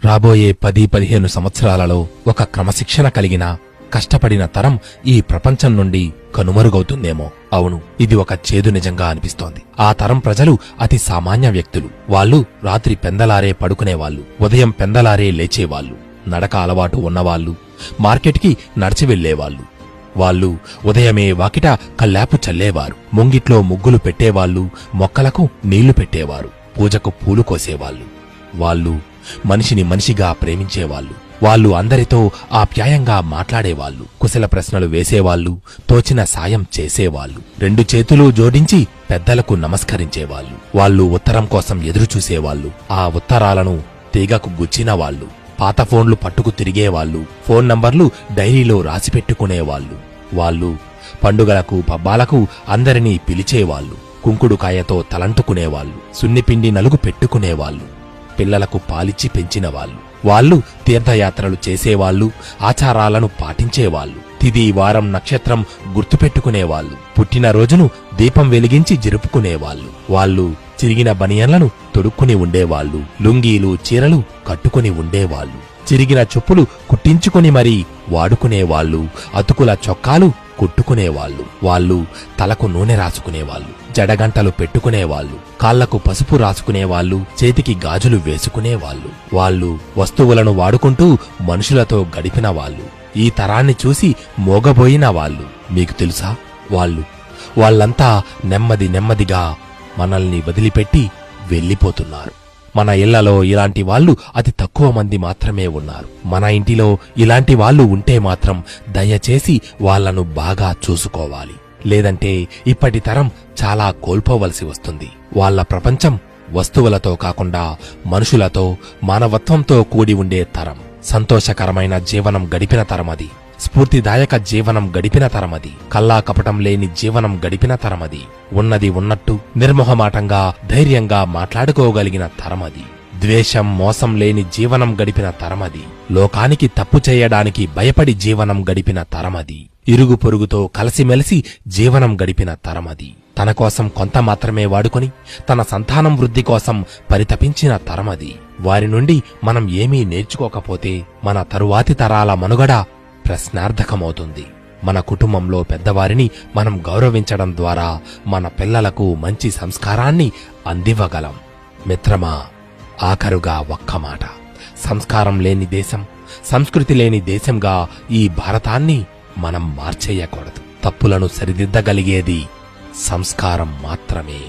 రాబోయే 10-15 సంవత్సరాలలో ఒక క్రమశిక్షణ కలిగిన కష్టపడిన తరం ఈ ప్రపంచం నుండి కనుమరుగవుతుందేమో. అవును, ఇది ఒక చేదు నిజంగా అనిపిస్తోంది. ఆ తరం ప్రజలు అతి సామాన్య వ్యక్తులు. వాళ్ళు రాత్రి పెందలారే పడుకునేవాళ్లు, ఉదయం పెందలారే లేచేవాళ్లు, నడక అలవాటు ఉన్నవాళ్లు, మార్కెట్కి నడిచి వెళ్లేవాళ్లు. వాళ్ళు ఉదయమే వాకిట కల్లాపు చల్లేవారు, ముంగిట్లో ముగ్గులు పెట్టేవాళ్లు, మొక్కలకు నీళ్లు పెట్టేవారు, పూజకు పూలు కోసేవాళ్లు. వాళ్ళు మనిషిని మనిషిగా ప్రేమించేవాళ్లు. వాళ్ళు అందరితో ఆప్యాయంగా మాట్లాడేవాళ్లు, కుశల ప్రశ్నలు వేసేవాళ్లు, తోచిన సాయం చేసేవాళ్లు, 2 చేతులు జోడించి పెద్దలకు నమస్కరించేవాళ్లు. వాళ్ళు ఉత్తరం కోసం ఎదురుచూసేవాళ్లు, ఆ ఉత్తరాలను తీగకు గుచ్చిన వాళ్ళు, పాత ఫోన్లు పట్టుకు తిరిగేవాళ్లు, ఫోన్ నంబర్లు డైరీలో రాసిపెట్టుకునేవాళ్లు. వాళ్ళు పండుగలకు పబ్బాలకు అందరినీ పిలిచేవాళ్లు, కుంకుడుకాయతో తలంటుకునేవాళ్లు, సున్నిపిండి నలుగు పెట్టుకునేవాళ్లు, పిల్లలకు పాలిచ్చి పెంచినవాళ్లు. వాళ్ళు తీర్థయాత్రలు చేసేవాళ్లు, ఆచారాలను పాటించేవాళ్లు, తిథి వారం నక్షత్రం గుర్తుపెట్టుకునేవాళ్లు, పుట్టినరోజును దీపం వెలిగించి జరుపుకునేవాళ్లు. వాళ్ళు చిరిగిన బనియన్లను తొడుక్కుని ఉండేవాళ్లు, లుంగీలు చీరలు కట్టుకుని ఉండేవాళ్లు, చిరిగిన చెప్పులు కుట్టించుకుని మరీ వాడుకునేవాళ్లు, అతుకుల చొక్కాలు కుట్టుకునేవాళ్లు. వాళ్ళు తలకు నూనె రాసుకునేవాళ్లు, జడగంటలు పెట్టుకునేవాళ్లు, కాళ్లకు పసుపు రాసుకునేవాళ్లు, చేతికి గాజులు వేసుకునేవాళ్లు. వాళ్ళు వస్తువులను వాడుకుంటూ మనుషులతో గడిపిన వాళ్ళు, ఈ తరాన్ని చూసి మోగబోయిన వాళ్ళు. మీకు తెలుసా, వాళ్ళంతా నెమ్మదిగా మనల్ని వదిలిపెట్టి వెళ్లిపోతున్నారు. మన ఇళ్లలో ఇలాంటి వాళ్ళు అతి తక్కువ మంది మాత్రమే ఉన్నారు. మన ఇంటిలో ఇలాంటి వాళ్ళు ఉంటే మాత్రం దయచేసి వాళ్లను బాగా చూసుకోవాలి. లేదంటే ఇప్పటి తరం చాలా కోల్పోవలసి వస్తుంది. వాళ్ల ప్రపంచం వస్తువులతో కాకుండా మనుషులతో, మానవత్వంతో కూడి ఉండే తరం. సంతోషకరమైన జీవనం గడిపిన తరమది, స్ఫూర్తిదాయక జీవనం గడిపిన తరమది, కల్లా కపటం లేని జీవనం గడిపిన తరమది, ఉన్నది ఉన్నట్టు నిర్మోహమాటంగా ధైర్యంగా మాట్లాడుకోగలిగిన తరమది, ద్వేషం మోసం లేని జీవనం గడిపిన తరమది, లోకానికి తప్పు చేయడానికి భయపడి జీవనం గడిపిన తరమది, ఇరుగు పొరుగుతో కలిసిమెలిసి జీవనం గడిపిన తరమది, తన కోసం కొంత మాత్రమే వాడుకొని తన సంతానం వృద్ధి కోసం పరితపించిన తరమది. వారి నుండి మనం ఏమీ నేర్చుకోకపోతే మన తరువాతి తరాల మనుగడ ప్రశ్నార్థకమవుతుంది. మన కుటుంబంలో పెద్దవారిని మనం గౌరవించడం ద్వారా మన పిల్లలకు మంచి సంస్కారాన్ని అందివ్వగలం. మిత్రమా, ఆఖరుగా ఒక్క మాట. సంస్కారం లేని దేశం, సంస్కృతి లేని దేశంగా ఈ భారతాన్ని మనం మార్చేయకూడదు. తప్పులను సరిదిద్దగలిగేది సంస్కారం మాత్రమే.